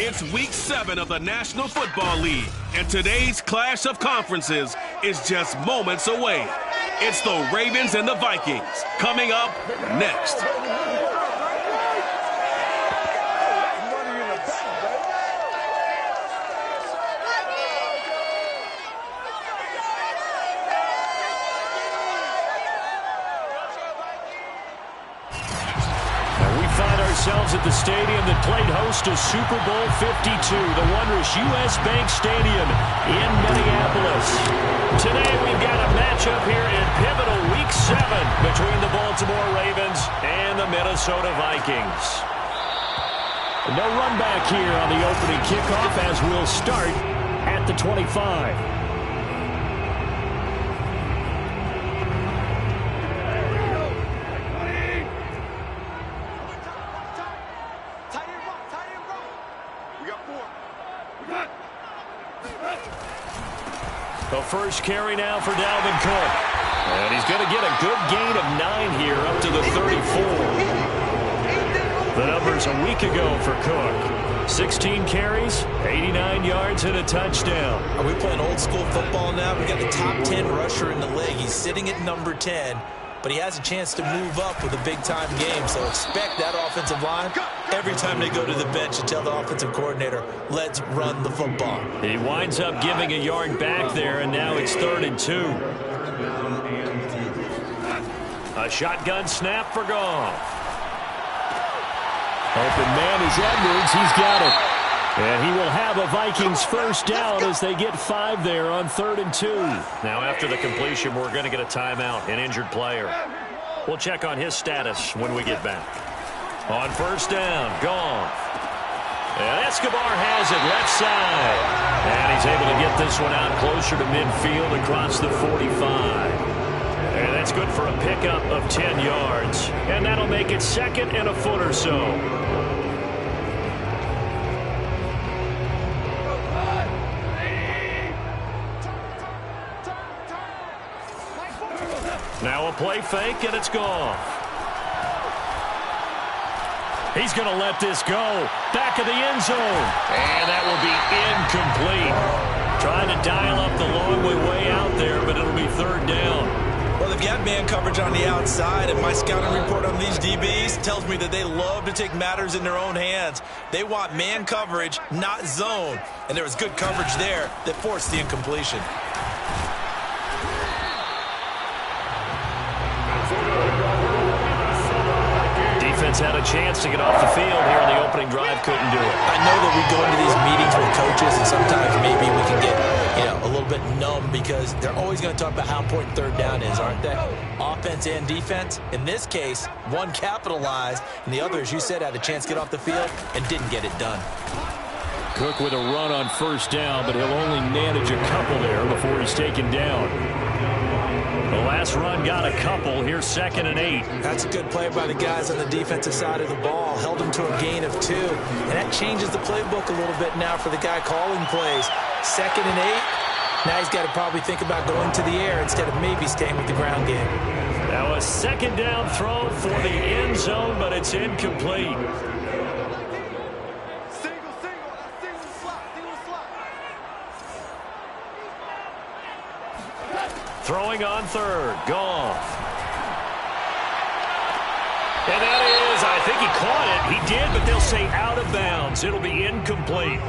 It's Week 7 of the National Football League, and today's clash of conferences is just moments away. It's the Ravens and the Vikings coming up next. At the stadium that played host to Super Bowl 52, the wondrous U.S. Bank Stadium in Minneapolis. Today we've got a matchup here in pivotal Week 7 between the Baltimore Ravens and the Minnesota Vikings. No run back here on the opening kickoff as we'll start at the 25. The first carry now for Dalvin Cook. And he's going to get a good gain of 9 here up to the 34. The numbers a week ago for Cook. 16 carries, 89 yards, and a touchdown. Are we playing old school football now? We got the top 10 rusher in the league. He's sitting at number 10. But he has a chance to move up with a big-time game, so expect that offensive line every time they go to the bench to tell the offensive coordinator, let's run the football. He winds up giving a yard back there, and now it's 3rd and 2. A shotgun snap for Goff. Open man is Edwards. He's got it. And he will have a Vikings first down as they get 5 there on 3rd and 2. Now after the completion, we're going to get a timeout, an injured player. We'll check on his status when we get back. On first down, Goff. And Escobar has it left side. And he's able to get this one out closer to midfield across the 45. And that's good for a pickup of 10 yards. And that'll make it 2nd and a foot or so. Now a play fake, and it's gone. He's going to let this go. Back of the end zone. And that will be incomplete. Trying to dial up the long way out there, but it'll be 3rd down. Well, they've got man coverage on the outside, and my scouting report on these DBs tells me that they love to take matters in their own hands. They want man coverage, not zone. And there was good coverage there that forced the incompletion. Defense had a chance to get off the field here in the opening drive, couldn't do it. I know that we go into these meetings with coaches, and sometimes maybe we can get, a little bit numb because they're always going to talk about how important 3rd down is, aren't they? Offense and defense. In this case, one capitalized, and the other, as you said, had a chance to get off the field and didn't get it done. Cook with a run on first down, but he'll only manage a couple there before he's taken down. The last run got a couple. Here's 2nd and 8. That's a good play by the guys on the defensive side of the ball. Held them to a gain of 2. And that changes the playbook a little bit now for the guy calling plays. 2nd and 8. Now he's got to probably think about going to the air instead of maybe staying with the ground game. Now a 2nd down throw for the end zone, but it's incomplete. Throwing on 3rd, Goff. And that is, I think he caught it. He did, but they'll say out of bounds. It'll be incomplete.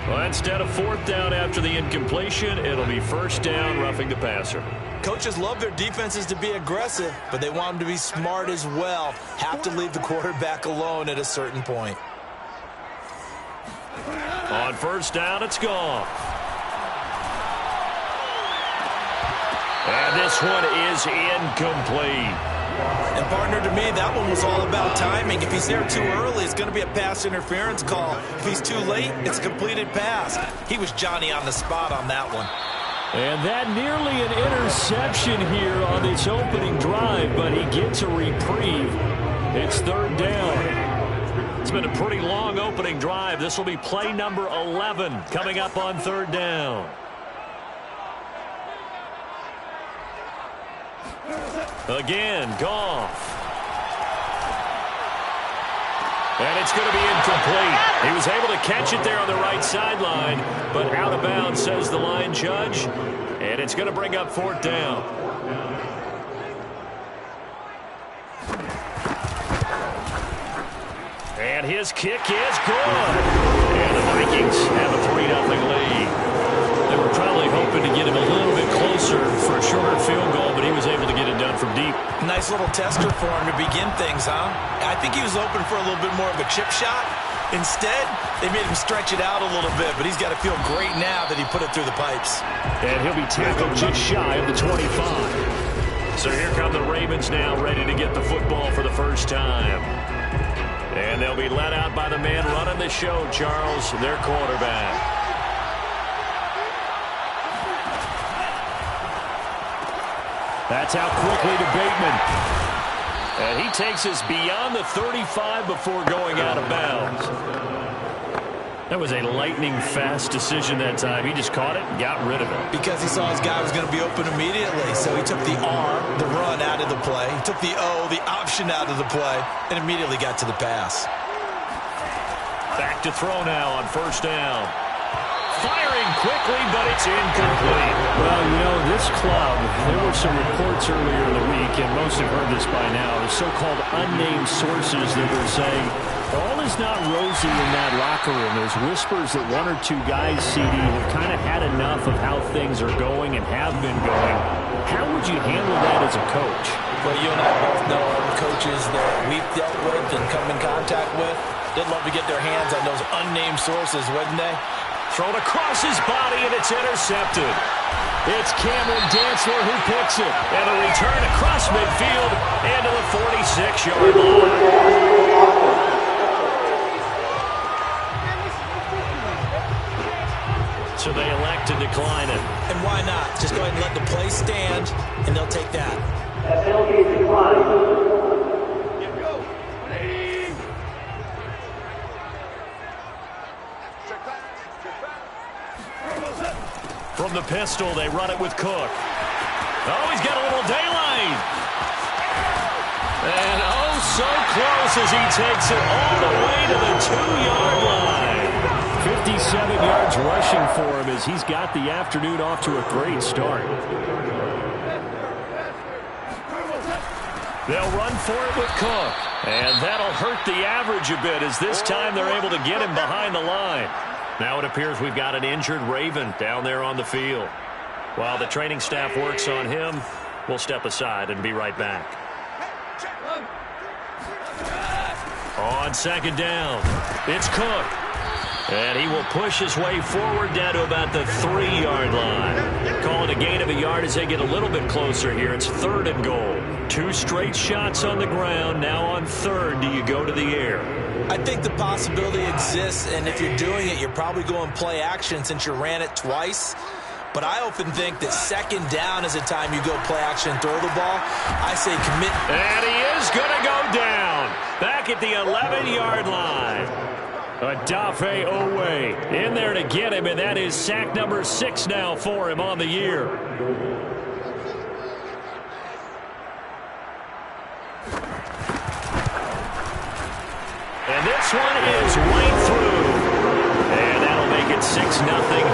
Well, instead of 4th down after the incompletion, it'll be 1st down, roughing the passer. Coaches love their defenses to be aggressive, but they want them to be smart as well. Have to leave the quarterback alone at a certain point. On first down, it's gone. And this one is incomplete. And partner, to me, that one was all about timing. If he's there too early, it's going to be a pass interference call. If he's too late, it's a completed pass. He was Johnny on the spot on that one. And that nearly an interception here on this opening drive, but he gets a reprieve. It's 3rd down. It's been a pretty long opening drive. This will be play number 11 coming up on 3rd down. Again, Goff. And it's going to be incomplete. He was able to catch it there on the right sideline, but out of bounds, says the line judge. And it's going to bring up 4th down. And his kick is good. And the Vikings have a 3-0 lead. They were probably hoping to get him a little bit closer for a shorter field goal, but he was able to get it done from deep. Nice little tester for him to begin things, huh? I think he was open for a little bit more of a chip shot. Instead, they made him stretch it out a little bit, but he's got to feel great now that he put it through the pipes. And he'll be tackled just shy of the 25. So here come the Ravens now, ready to get the football for the first time. And they'll be let out by the man running the show, Charles, their quarterback. That's out quickly to Bateman. And he takes us beyond the 35 before going out of bounds. That was a lightning-fast decision that time. He just caught it and got rid of it. Because he saw his guy was going to be open immediately. So he took the R, the run, out of the play. He took the O, the option, out of the play, and immediately got to the pass. Back to throw now on 1st down. Firing quickly, but it's incomplete. Well, you know, this club, there were some reports earlier in the week, and most have heard this by now, the so-called unnamed sources that were saying, all is not rosy in that locker room. There's whispers that 1 or 2 guys, CD, have kind of had enough of how things are going and have been going. How would you handle that as a coach? Well, you and I both know the coaches that we've dealt with and come in contact with. They'd love to get their hands on those unnamed sources, wouldn't they? Thrown across his body, and it's intercepted. It's Cameron Dantzler who picks it. And a return across midfield into the 46-yard line. So they elect to decline it. And why not? Just go ahead and let the play stand, and they'll take that. That penalty is declined. From the pistol, they run it with Cook. Oh, he's got a little daylight. And oh, so close as he takes it all the way to the 2-yard line. 57 yards rushing for him as he's got the afternoon off to a great start. They'll run for it with Cook. And that'll hurt the average a bit as this time they're able to get him behind the line. Now it appears we've got an injured Raven down there on the field. While the training staff works on him, we'll step aside and be right back. On 2nd down, it's Cook. And he will push his way forward down to about the 3-yard line. Calling a gain of a yard as they get a little bit closer here. It's 3rd and goal. 2 straight shots on the ground. Now on 3rd, do you go to the air? I think the possibility exists, and if you're doing it, you're probably going play action since you ran it twice. But I often think that 2nd down is a time you go play action and throw the ball. I say commit. And he is going to go down. Back at the 11-yard line. Adafe Owe in there to get him, and that is sack number 6 now for him on the year. And this one is right through. And that'll make it 6-0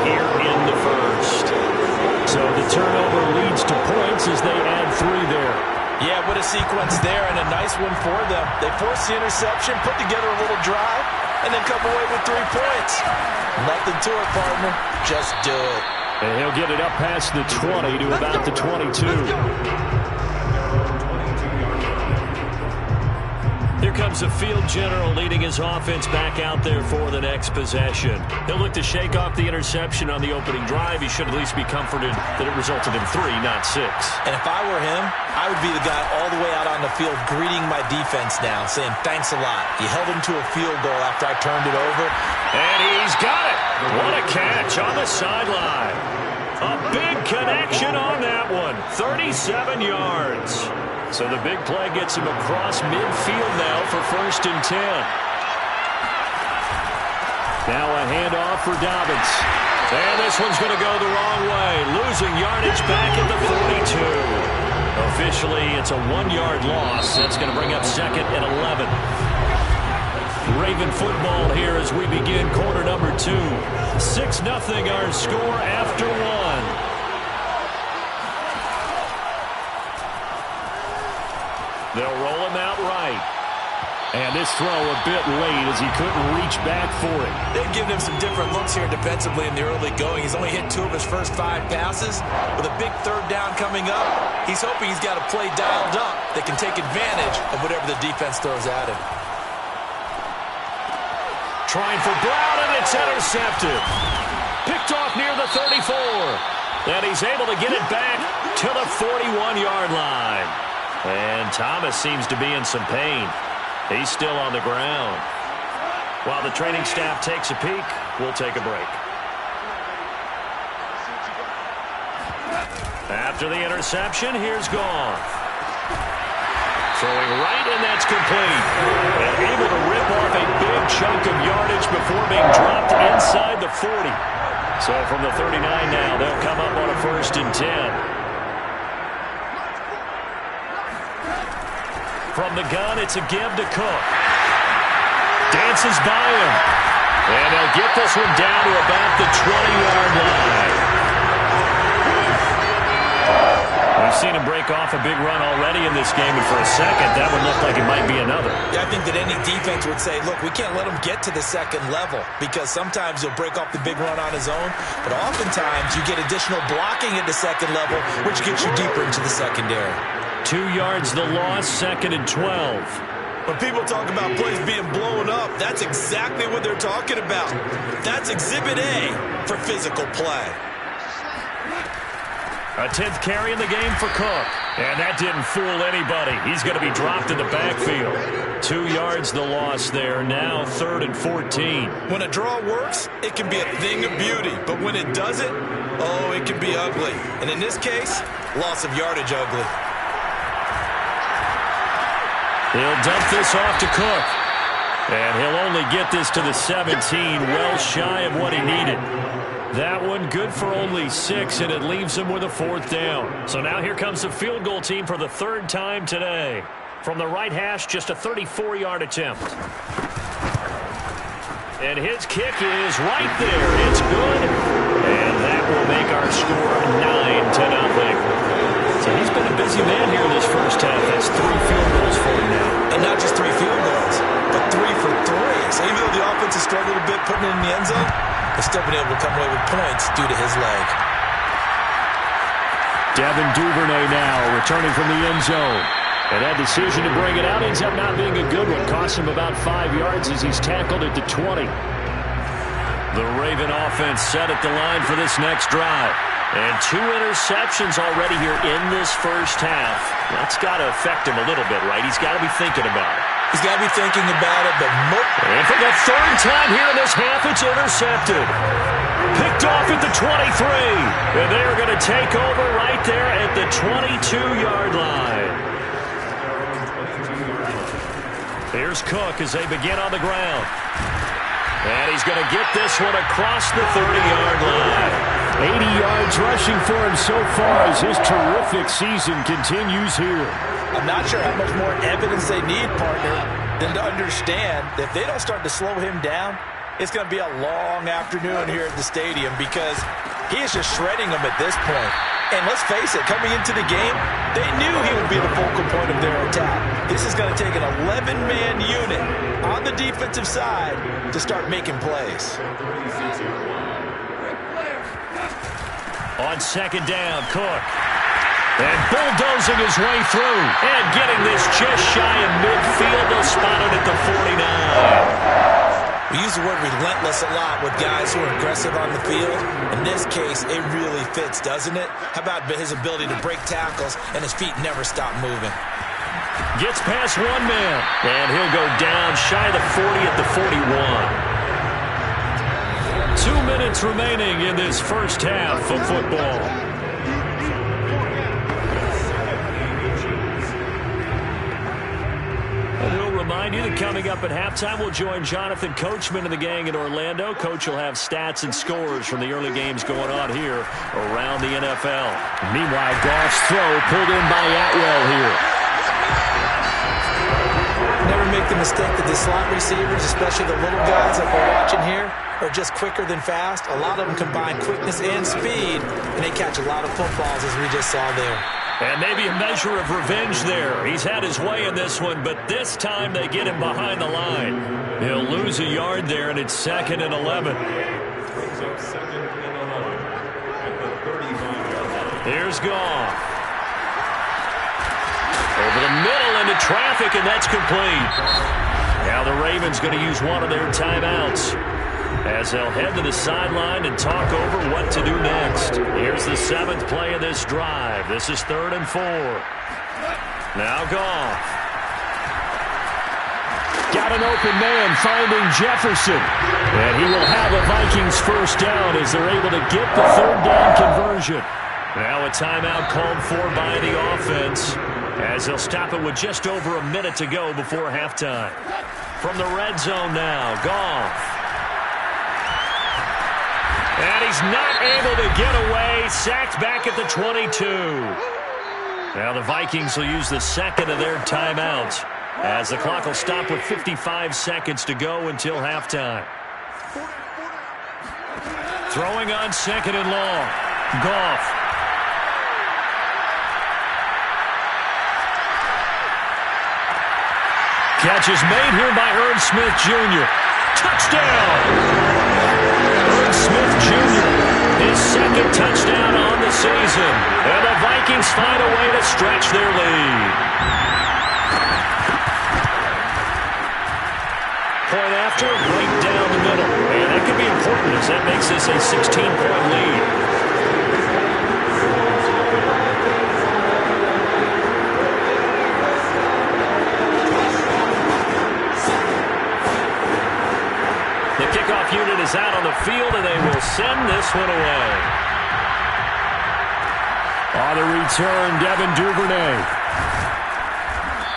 here in the first. So the turnover leads to points as they add 3 there. Yeah, what a sequence there, and a nice one for them. They forced the interception, put together a little drive, and then come away with 3 points. Nothing to it, partner. Just do it. And he'll get it up past the 20 to about the 22. Here comes the field general leading his offense back out there for the next possession. He'll look to shake off the interception on the opening drive. He should at least be comforted that it resulted in 3, not 6. And if I were him, I would be the guy all the way out on the field greeting my defense now, saying thanks a lot. You held him to a field goal after I turned it over. And he's got it. What a catch on the sideline. A big connection on that one. 37 yards. So the big play gets him across midfield now for 1st and 10. Now a handoff for Dobbins. And this one's going to go the wrong way. Losing yardage back at the 42. Officially, it's a 1-yard loss. That's going to bring up 2nd and 11. Raven football here as we begin quarter number 2. 6-0 our score after 1. They'll roll him out right. And this throw a bit late as he couldn't reach back for it. They've given him some different looks here defensively in the early going. He's only hit 2 of his first 5 passes. With a big 3rd down coming up, he's hoping he's got a play dialed up that can take advantage of whatever the defense throws at him. Trying for Brown, and it's intercepted. Picked off near the 34. And he's able to get it back to the 41-yard line. And Thomas seems to be in some pain. He's still on the ground. While the training staff takes a peek, we'll take a break. After the interception, here's Goff. Throwing right, and that's complete. And able to rip off a big chunk of yardage before being dropped inside the 40. So from the 39 now, they'll come up on a 1st and 10. From the gun, it's a give to Cook. Dances by him. And they'll get this one down to about the 20-yard line. We've seen him break off a big run already in this game, and for a second, that one looked like it might be another. Yeah, I think that any defense would say, look, we can't let him get to the 2nd level, because sometimes he'll break off the big run on his own, but oftentimes you get additional blocking at the 2nd level, which gets you deeper into the secondary. 2 yards the loss, 2nd and 12. When people talk about plays being blown up, that's exactly what they're talking about. That's Exhibit A for physical play. A 10th carry in the game for Cook. And that didn't fool anybody. He's going to be dropped in the backfield. 2 yards the loss there. Now 3rd and 14. When a draw works, it can be a thing of beauty. But when it doesn't, oh, it can be ugly. And in this case, loss of yardage ugly. He'll dump this off to Cook. And he'll only get this to the 17, well shy of what he needed. That one good for only 6, and it leaves him with a 4th down. So now here comes the field goal team for the 3rd time today. From the right hash, just a 34-yard attempt. And his kick is right there. It's good. And that will make our score 9-0. So he's been a busy man here in this first half. That's 3 field goals for him now. And not just 3 field goals, but 3 for 3. So even though the offense has struggled a bit putting it in the end zone, they've still been able to come away with points due to his leg. Devin Duvernay now returning from the end zone. And that decision to bring it out ends up not being a good one. Cost him about 5 yards as he's tackled at the 20. The Raven offense set at the line for this next drive. And 2 interceptions already here in this first half. That's got to affect him a little bit, right? He's got to be thinking about it. He's got to be thinking about it, but and for the 3rd time here in this half, it's intercepted. Picked off at the 23. And they're going to take over right there at the 22-yard line. Here's Cook as they begin on the ground. And he's going to get this one across the 30-yard line. 80 yards rushing for him so far as his terrific season continues here. I'm not sure how much more evidence they need, partner, than to understand that if they don't start to slow him down, it's going to be a long afternoon here at the stadium because he is just shredding them at this point. And let's face it, coming into the game, they knew he would be the focal point of their attack. This is going to take an 11-man unit on the defensive side to start making plays. On 2nd down, Cook. And bulldozing his way through. And getting this just shy of midfield. They'll spot it at the 49. We use the word relentless a lot with guys who are aggressive on the field. In this case, it really fits, doesn't it? How about his ability to break tackles and his feet never stop moving? Gets past 1 man. And he'll go down shy of the 40 at the 41. 2 minutes remaining in this first half of football. And we'll remind you you that coming up at halftime, we'll join Jonathan Coachman and the gang in Orlando. Coach will have stats and scores from the early games going on here around the NFL. Meanwhile, Goff's throw pulled in by Atwell here. Never make the mistake that the slot receivers, especially the little guys like we're watching here, are just quicker than fast. A lot of them combine quickness and speed, and they catch a lot of footballs, as we just saw there. And maybe a measure of revenge there. He's had his way in this one, but this time they get him behind the line. He'll lose a yard there, and it's 2nd and 11. Here's Goff. Over the middle into traffic, and that's complete. Now the Ravens going to use one of their timeouts as they'll head to the sideline and talk over what to do next. Here's the 7th play of this drive. This is 3rd and 4. Now Goff. Got an open man finding Jefferson. And he will have a Vikings first down as they're able to get the 3rd down conversion. Now a timeout called for by the offense as they'll stop it with just over a minute to go before halftime. From the red zone now, Goff. And he's not able to get away. Sacked back at the 22. Now the Vikings will use the 2nd of their timeouts as the clock will stop with 55 seconds to go until halftime. Throwing on 2nd and long. Goff. Catch is made here by Irv Smith Jr. Touchdown! Smith Jr., his 2nd touchdown on the season. And the Vikings find a way to stretch their lead. Point after, right down the middle. And that could be important as that makes this a 16-point lead. Kickoff unit is out on the field, and they will send this one away. On the return, Devin Duvernay.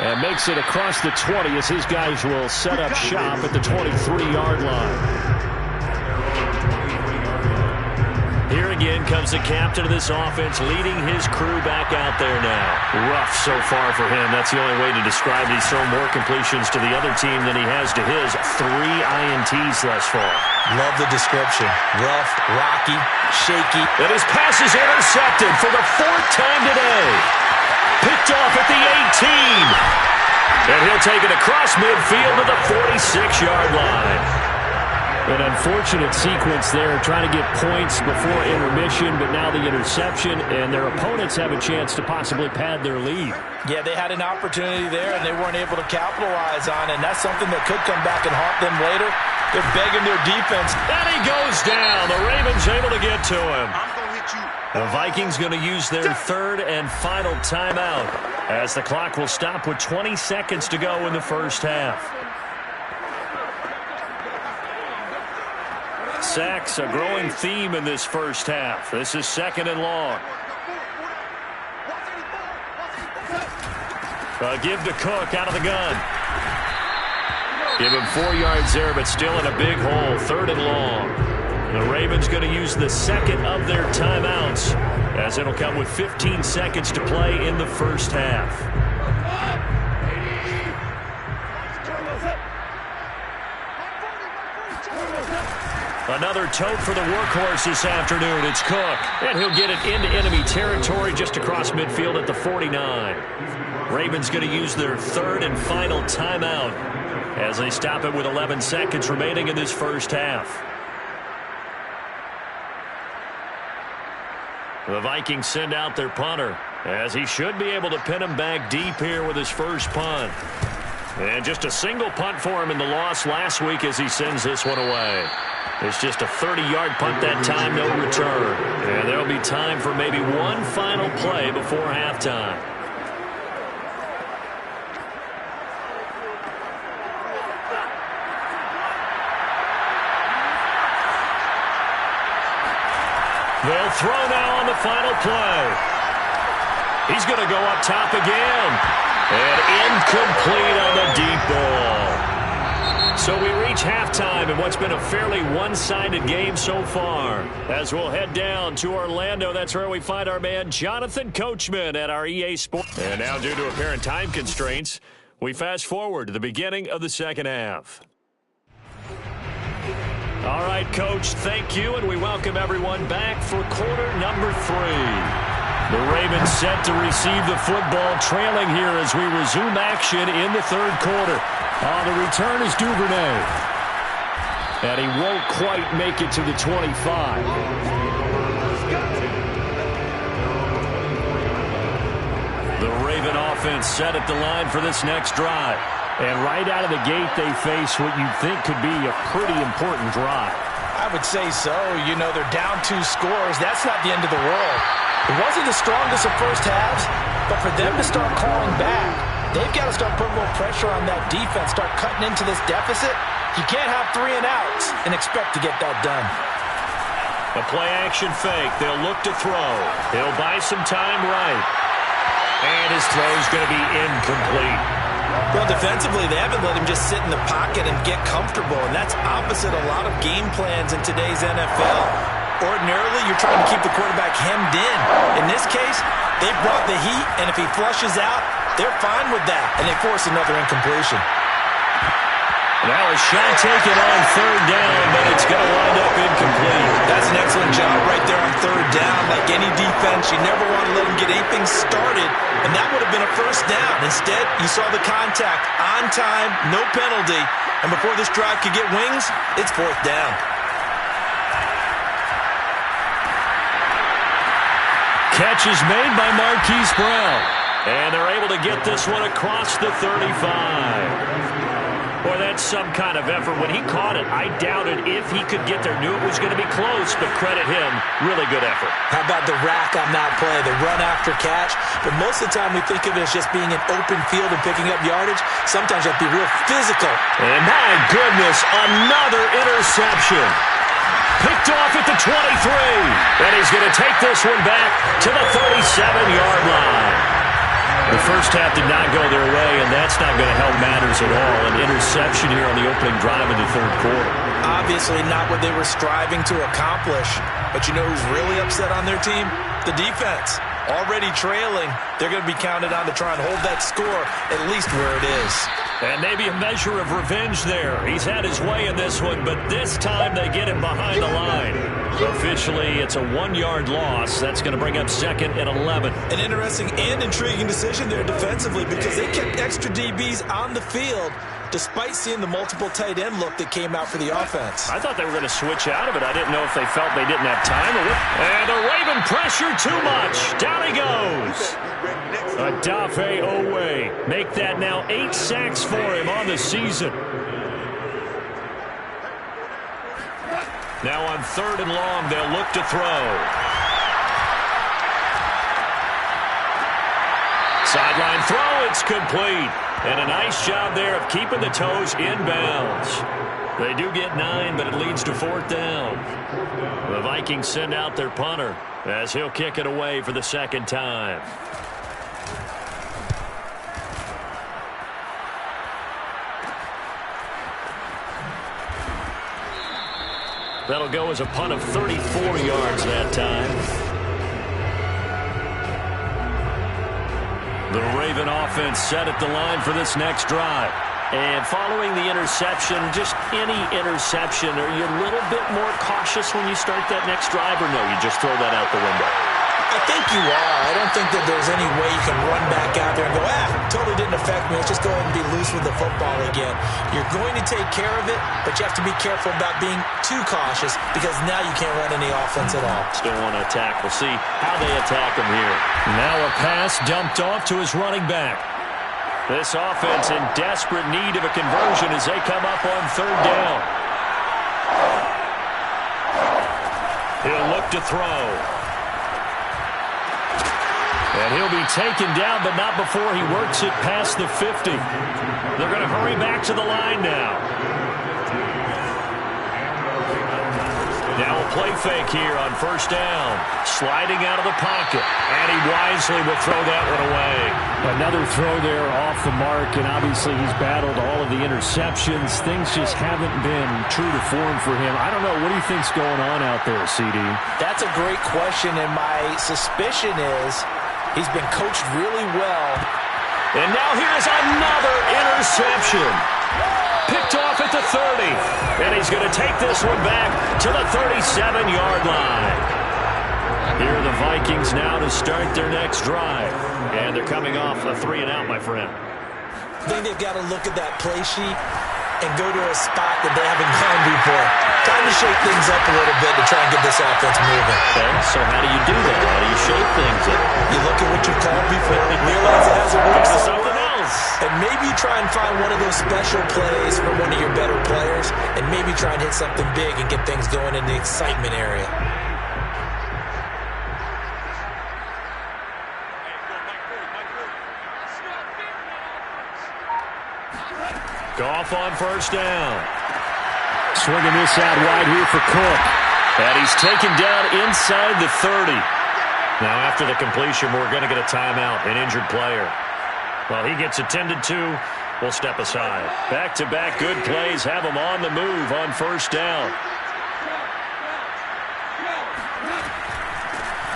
And makes it across the 20 as his guys will set up shop at the 23-yard line. Here again comes the captain of this offense leading his crew back out there now. Rough so far for him. That's the only way to describe it. He's thrown more completions to the other team than he has to his. 3 INTs thus far. Love the description. Rough, rocky, shaky. And his pass is intercepted for the 4th time today. Picked off at the 18. And he'll take it across midfield to the 46-yard line. An unfortunate sequence there, trying to get points before intermission, but now the interception, and their opponents have a chance to possibly pad their lead. Yeah, they had an opportunity there, and they weren't able to capitalize on it, and that's something that could come back and haunt them later. They're begging their defense. And he goes down. The Ravens able to get to him. The Vikings going to use their 3rd and final timeout as the clock will stop with 20 seconds to go in the first half. Sacks, a growing theme in this first half. This is 2nd and long. A give to Cook out of the gun. Give him 4 yards there, but still in a big hole. 3rd and long. The Ravens going to use the 2nd of their timeouts as it'll come with 15 seconds to play in the first half. Another tote for the workhorse this afternoon. It's Cook. And he'll get it into enemy territory just across midfield at the 49. Ravens going to use their 3rd and final timeout as they stop it with 11 seconds remaining in this first half. The Vikings send out their punter as he should be able to pin him back deep here with his first punt. And just a single punt for him in the loss last week as he sends this one away. It's just a 30-yard punt that time, no return. And there'll be time for maybe one final play before halftime. They'll throw now on the final play. He's going to go up top again. And incomplete on the deep ball. So we reach halftime in what's been a fairly one-sided game so far. As we'll head down to Orlando, that's where we find our man Jonathan Coachman at our EA Sports. And now, due to apparent time constraints, we fast forward to the beginning of the second half. All right, Coach, thank you, and we welcome everyone back for quarter number 3. The Ravens set to receive the football, trailing here as we resume action in the third quarter. On the return is Duvernay. And he won't quite make it to the 25. The Raven offense set at the line for this next drive. And right out of the gate, they face what you think could be a pretty important drive. I would say so. You know, they're down 2 scores. That's not the end of the world. It wasn't the strongest of first halves, but for them to start calling back, they've got to start putting more pressure on that defense, start cutting into this deficit. You can't have 3 and outs and expect to get that done. A play-action fake. They'll look to throw. He'll buy some time right. And his throw's going to be incomplete. Well, defensively, they haven't let him just sit in the pocket and get comfortable, and that's opposite a lot of game plans in today's NFL. Ordinarily, you're trying to keep the quarterback hemmed in. In this case, they brought the heat, and if he flushes out, they're fine with that, and they force another incompletion. Now a shot taken on third down, but it's going to wind up incomplete. That's an excellent job right there on third down. Like any defense, you never want to let them get anything started, and that would have been a first down. Instead, you saw the contact on time, no penalty, and before this drive could get wings, it's fourth down. Catch is made by Marquise Brown, and they're able to get this one across the 35. Boy, that's some kind of effort. When he caught it, I doubted if he could get there. Knew it was going to be close, but credit him. Really good effort. How about the rack on that play, the run after catch? But most of the time we think of it as just being an open field and picking up yardage. Sometimes you have to be real physical. And my goodness, another interception. Picked off at the 23. And he's going to take this one back to the 37-yard line. The first half did not go their way, and that's not going to help matters at all. An interception here on the opening drive of the third quarter. Obviously not what they were striving to accomplish. But you know who's really upset on their team? The defense. Already trailing, they're going to be counted on to try and hold that score at least where it is. And maybe a measure of revenge there. He's had his way in this one, but this time they get him behind the line. Officially, it's a 1-yard loss. That's going to bring up 2nd and 11. An interesting and intriguing decision there defensively because they kept extra DBs on the field despite seeing the multiple tight end look that came out for the offense. I thought they were going to switch out of it. I didn't know if they felt they didn't have time. And the Raven pressure too much. Down he goes. Adafe Owe. Make that now 8 sacks for him on the season. Now on 3rd and long, they'll look to throw. Sideline throw, it's complete. And a nice job there of keeping the toes inbounds. They do get 9, but it leads to 4th down. The Vikings send out their punter as he'll kick it away for the 2nd time. That'll go as a punt of 34 yards that time. The Raven offense set at the line for this next drive. And following the interception, just any interception, are you a little bit more cautious when you start that next drive, or no, you just throw that out the window? I think you are. I don't think that there's any way you can run back out there and go, totally didn't affect me. Let's just go ahead and be loose with the football again. You're going to take care of it, but you have to be careful about being too cautious because now you can't run any offense at all. Still want to attack. We'll see how they attack him here. Now a pass dumped off to his running back. This offense in desperate need of a conversion as they come up on 3rd down. He'll look to throw. And he'll be taken down, but not before he works it past the 50. They're going to hurry back to the line now. Now a play fake here on first down. Sliding out of the pocket. And he wisely will throw that one away. Another throw there off the mark, and obviously he's battled all of the interceptions. Things just haven't been true to form for him. I don't know. What do you think's going on out there, CD? That's a great question, and my suspicion is he's been coached really well. And now here's another interception. Picked off at the 30. And he's going to take this one back to the 37-yard line. Here are the Vikings now to start their next drive. And they're coming off a 3-and-out, my friend. I think they've got to look at that play sheet and go to a spot that they haven't gone before. Time to shake things up a little bit to try and get this offense moving. Okay, so how do you do that? How do you shake things up? You look at what you've called before, realize it hasn't worked Go to so something well, else. and maybe you try and find one of those special plays from one of your better players, and maybe try and hit something big and get things going in the excitement area. Goff on first down. Swinging this out wide here for Cook. And he's taken down inside the 30. Now after the completion, we're going to get a timeout, an injured player. Well, he gets attended to. We'll step aside. Back-to-back good plays have him on the move on first down.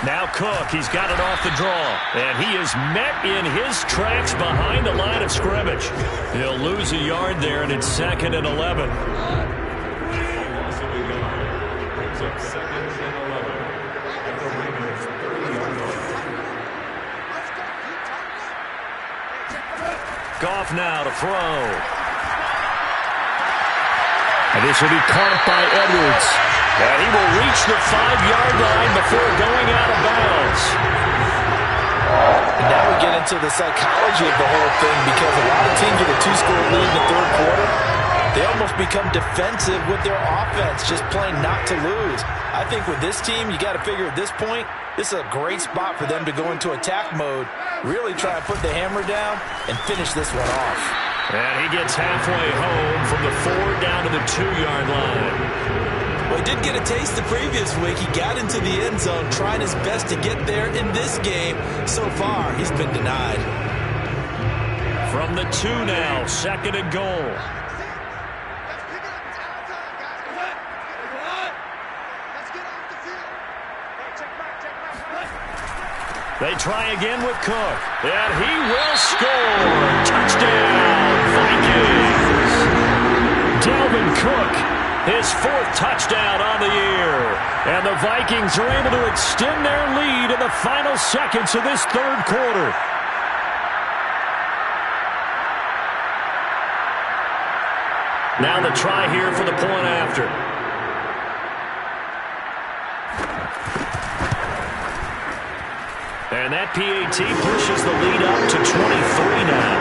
Now Cook, he's got it off the draw. And he is met in his tracks behind the line of scrimmage. He'll lose a yard there, and it's 2nd and 11. Goff now to throw. And this will be caught by Edwards. And he will reach the 5-yard line before going out of bounds. And now we get into the psychology of the whole thing, because a lot of teams with a 2-score lead in the third quarter, they almost become defensive with their offense, just playing not to lose. I think with this team, you got to figure at this point, this is a great spot for them to go into attack mode, really try and put the hammer down and finish this one off. And he gets halfway home from the 4 down to the 2-yard line. Well, he did get a taste the previous week. He got into the end zone, trying his best to get there in this game. So far, he's been denied. From the 2 now, 2nd and goal. They try again with Cook, and he will score. Touchdown, Vikings. Dalvin Cook, his 4th touchdown on the year. and the Vikings are able to extend their lead in the final seconds of this third quarter. Now the try here for the point after. And that PAT pushes the lead up to 23 now.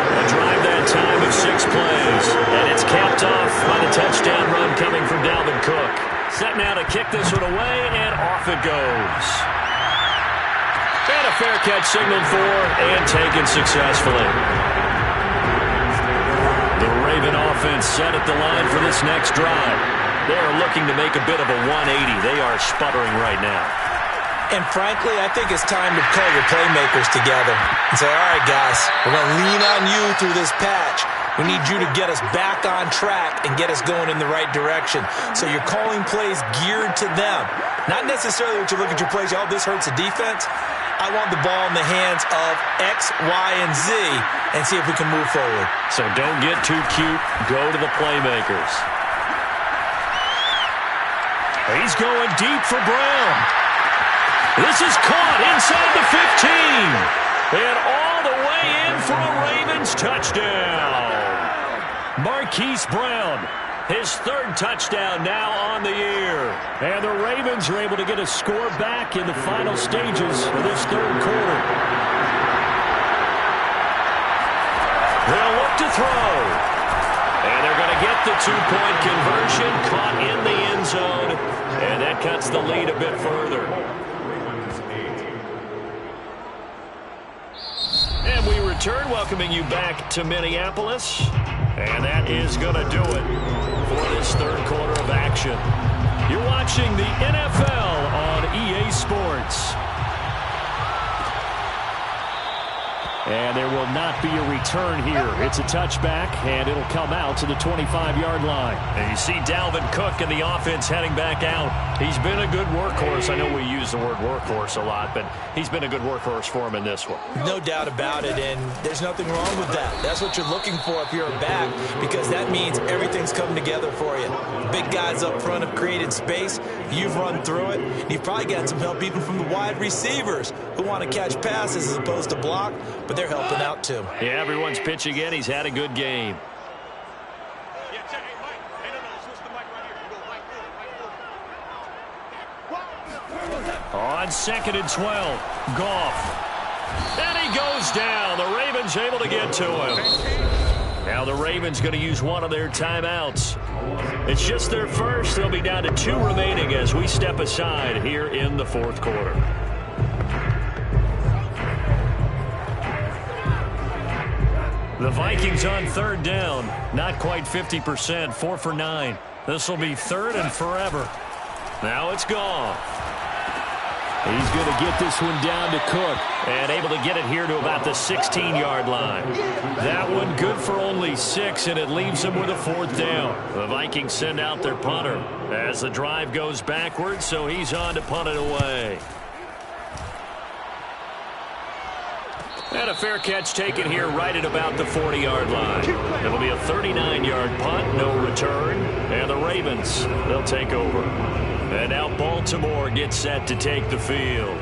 A drive that time of 6 plays. And it's capped off by the touchdown run coming from Dalvin Cook. Set now to kick this one away, and off it goes. And a fair catch signaled for and taken successfully. The Raven offense set at the line for this next drive. They are looking to make a bit of a 180. They are sputtering right now. And frankly, I think it's time to call your playmakers together and say, all right, guys, we're going to lean on you through this patch. We need you to get us back on track and get us going in the right direction. So you're calling plays geared to them. Not necessarily what you look at your plays, oh, this hurts the defense. I want the ball in the hands of X, Y, and Z and see if we can move forward. So don't get too cute. Go to the playmakers. He's going deep for Brown. This is caught inside the 15. And all the way in for a Ravens touchdown. Marquise Brown, his 3rd touchdown now on the year. And the Ravens are able to get a score back in the final stages of this third quarter. They'll look to throw. And they're going to get the 2-point conversion, caught in the end zone. And that cuts the lead a bit further. And we return, welcoming you back to Minneapolis. And that is going to do it for this third quarter of action. action. You're watching the NFL on EA Sports. And there will not be a return here. It's a touchback, and it'll come out to the 25-yard line. And you see Dalvin Cook and the offense heading back out. He's been a good workhorse. I know we use the word workhorse a lot, but he's been a good workhorse for him in this one. No doubt about it, and there's nothing wrong with that. That's what you're looking for if you're a back, because that means everything's coming together for you. Big guys up front have created space. You've run through it. And you've probably gotten some help even from the wide receivers who want to catch passes as opposed to block, but they're helping out too. Yeah, everyone's pitching in. He's had a good game. On 2nd and 12, Goff. And he goes down. The Ravens able to get to him. Now the Ravens going to use one of their timeouts. It's just their first. They'll be down to 2 remaining as we step aside here in the 4th quarter. The Vikings on 3rd down. Not quite 50%. 4 for 9. This will be 3rd and forever. Now it's Goff. He's going to get this one down to Cook. And able to get it here to about the 16-yard line. That one good for only 6, and it leaves him with a 4th down. The Vikings send out their punter as the drive goes backwards, so he's on to punt it away. And a fair catch taken here right at about the 40-yard line. It'll be a 39-yard punt, no return. And the Ravens, they'll take over. And now Baltimore gets set to take the field.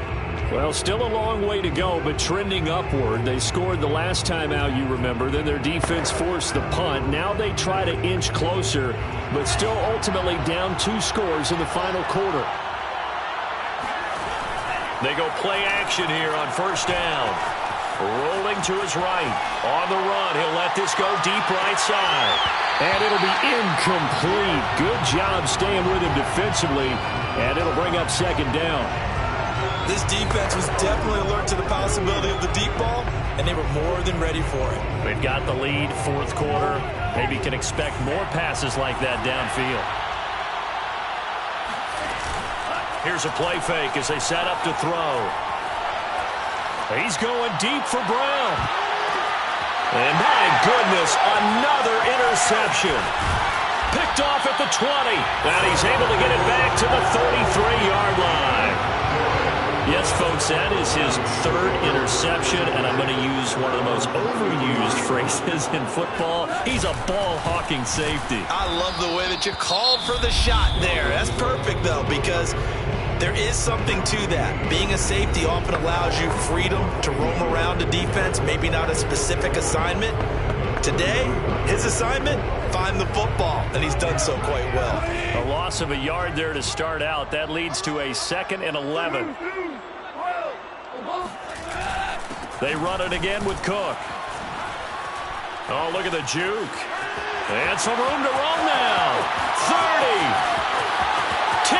Well, still a long way to go, but trending upward. They scored the last time out, you remember. Then their defense forced the punt. Now they try to inch closer, but still ultimately down 2 scores in the final quarter. They go play action here on 1st down. Rolling to his right. On the run, he'll let this go deep right side. And it'll be incomplete. Good job staying with him defensively. And it'll bring up 2nd down. This defense was definitely alert to the possibility of the deep ball, and they were more than ready for it. They've got the lead, 4th quarter. Maybe can expect more passes like that downfield. Here's a play fake as they set up to throw. He's going deep for Brown. And my goodness, another interception. Picked off at the 20. And he's able to get it back to the 33-yard line. Yes, folks, that is his 3rd interception, and I'm going to use one of the most overused phrases in football. He's a ball-hawking safety. I love the way that you called for the shot there. That's perfect, though, because there is something to that. Being a safety often allows you freedom to roam around a defense, maybe not a specific assignment. Today, his assignment, find the football, and he's done so quite well. A loss of a yard there to start out. That leads to a 2nd and 11. They run it again with Cook. Oh, look at the juke. And some room to run now. 30, 10,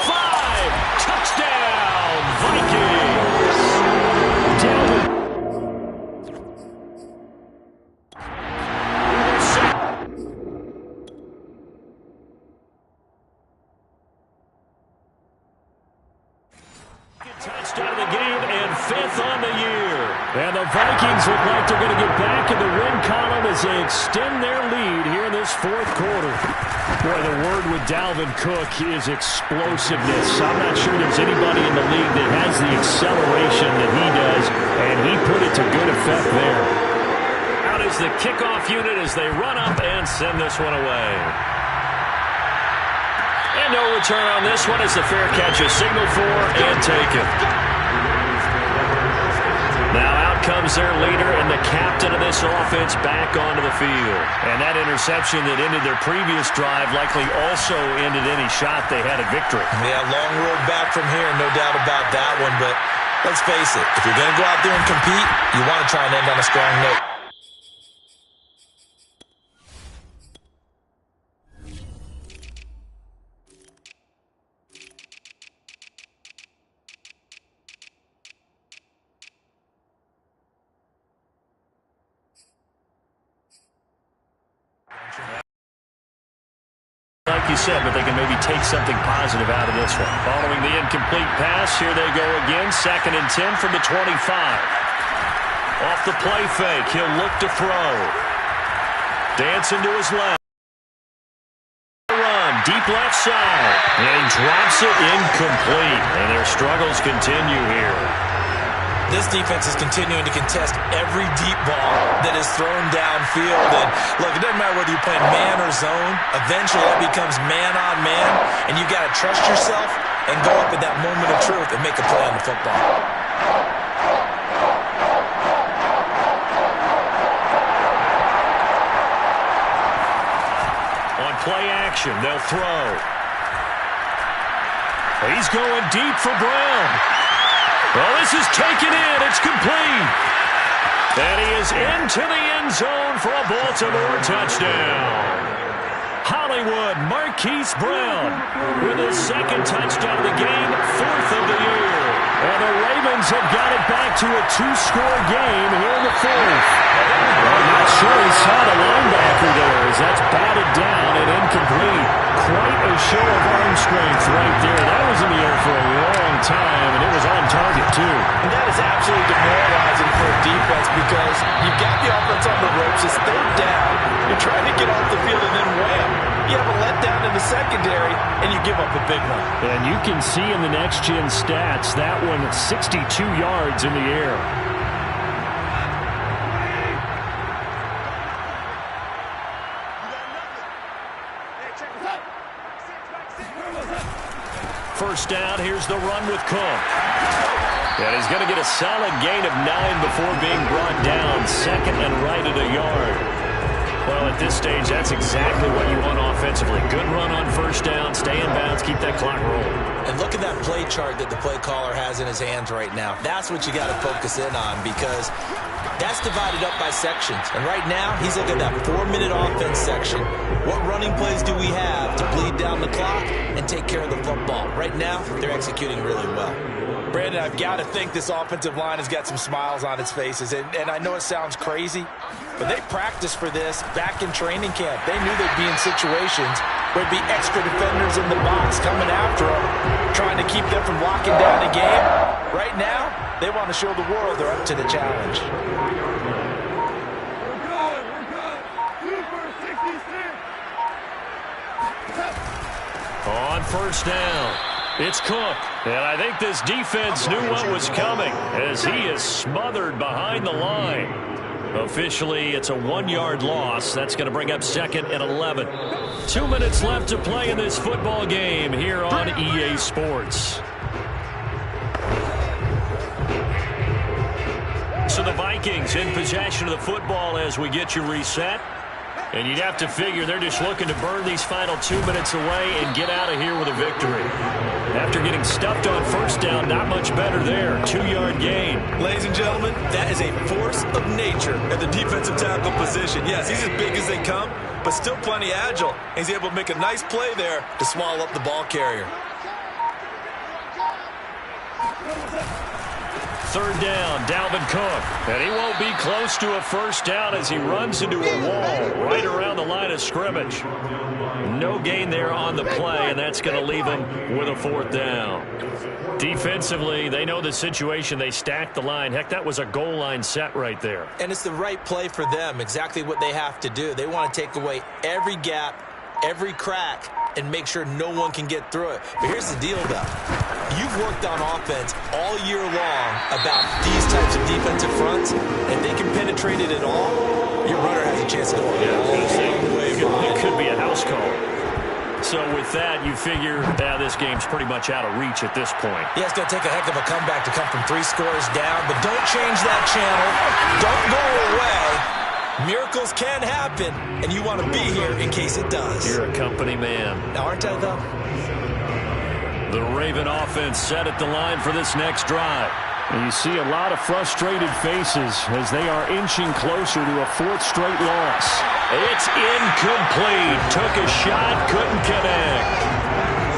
5, touchdown, Vikings. Touchdown of the game and 5th on the year. And the Vikings look like they're going to get back in the win column as they extend their lead here in this 4th quarter. Boy, the word with Dalvin Cook is explosiveness. I'm not sure there's anybody in the league that has the acceleration that he does, and he put it to good effect there. Out is the kickoff unit as they run up and send this one away. And no return on this one as the fair catch is signaled for and taken. Now out comes their leader and the captain of this offense back onto the field. And that interception that ended their previous drive likely also ended any shot they had at victory. Yeah, long road back from here, no doubt about that one. But let's face it, if you're going to go out there and compete, you want to try and end on a strong note. Like you you said, but they can maybe take something positive out of this one. Following the incomplete pass, here they go again. 2nd and 10 from the 25. Off the play fake, he'll look to throw. Dancing to his left. Run, deep left side. And he drops it incomplete. And their struggles continue here. This defense is continuing to contest every deep ball that is thrown downfield. And look, it doesn't matter whether you're playing man or zone. Eventually, that becomes man on man. And you got to trust yourself and go up at that moment of truth and make a play on the football. On play action, they'll throw. He's going deep for Brown. Well, this is taken in. It's complete. And he is into the end zone for a Baltimore touchdown. Hollywood Marquise Brown with his 2nd touchdown of the game, 4th of the year. And the Ravens have got it back to a 2-score game here in the 4th. I'm not sure he saw the linebacker there as that's batted down and incomplete. Quite a show of arm strength right there. That was in the air for a long time, and it was on target, too. And that is absolutely demoralizing for a defense because you've got the offense on the ropes. It's 3rd down. You're trying to get off the field, and then wham. You have a letdown in the secondary, and you give up a big one. And you can see in the next-gen stats, that one 62 yards in the air. First down, here's the run with Cook. And he's going to get a solid gain of 9 before being brought down. 2nd and right at a yard. Well, at this stage, that's exactly what you want offensively. Good run on first down, stay in bounds, keep that clock rolling. And look at that play chart that the play caller has in his hands right now. That's what you got to focus in on because that's divided up by sections. And right now, he's looking at that 4-minute offense section. What running plays do we have to bleed down the clock and take care of the football? Right now, they're executing really well. Brandon, I've got to think this offensive line has got some smiles on its faces. And I know it sounds crazy, but they practiced for this back in training camp. They knew they'd be in situations where there'd be extra defenders in the box coming after them, trying to keep them from locking down the game. Right now, they want to show the world they're up to the challenge. On first down, it's Cook. And I think this defense knew what was coming as he is smothered behind the line. Officially, it's a 1-yard loss. That's going to bring up 2nd and 11. 2 minutes left to play in this football game here on EA Sports. So the Vikings in possession of the football as we get you reset. And you'd have to figure they're just looking to burn these final 2 minutes away and get out of here with a victory. After getting stuffed on first down, not much better there. 2-yard gain. Ladies and gentlemen, that is a force of nature at the defensive tackle position. Yes, he's as big as they come, but still plenty agile. He's able to make a nice play there to swallow up the ball carrier. 3rd down, Dalvin Cook. And he won't be close to a first down as he runs into a wall right around the line of scrimmage. No gain there on the play, and that's going to leave him with a 4th down. Defensively, they know the situation. They stacked the line. Heck, that was a goal line set right there. And it's the right play for them, exactly what they have to do. They want to take away every gap, every crack, and make sure no one can get through it. But here's the deal, though. You've worked on offense all year long about these types of defensive fronts. If they can penetrate it at all, your runner has a chance to go It could be a house call. So with that, you figure this game's pretty much out of reach at this point. Yeah, it's going to take a heck of a comeback to come from 3 scores down. But don't change that channel. Don't go away. Miracles can happen, and you want to be here in case it does. You're a company man. Now, aren't I, though? The Raven offense set at the line for this next drive. And you see a lot of frustrated faces as they are inching closer to a 4th straight loss. It's incomplete. Took a shot, couldn't connect.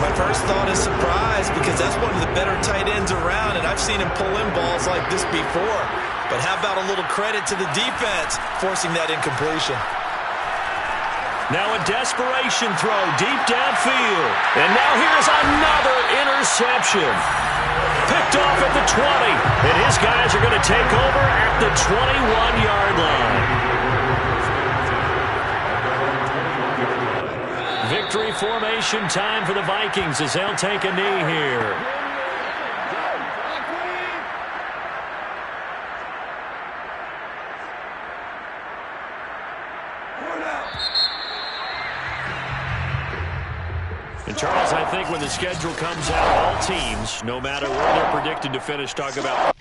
My first thought is surprise because that's one of the better tight ends around, and I've seen him pull in balls like this before. But how about a little credit to the defense forcing that incompletion? Now a desperation throw deep downfield. And now here's another interception. Picked off at the 20. And his guys are going to take over at the 21-yard line. Victory formation time for the Vikings as they'll take a knee here. And Charles, I think when the schedule comes out, all teams, no matter where they're predicted to finish, talk about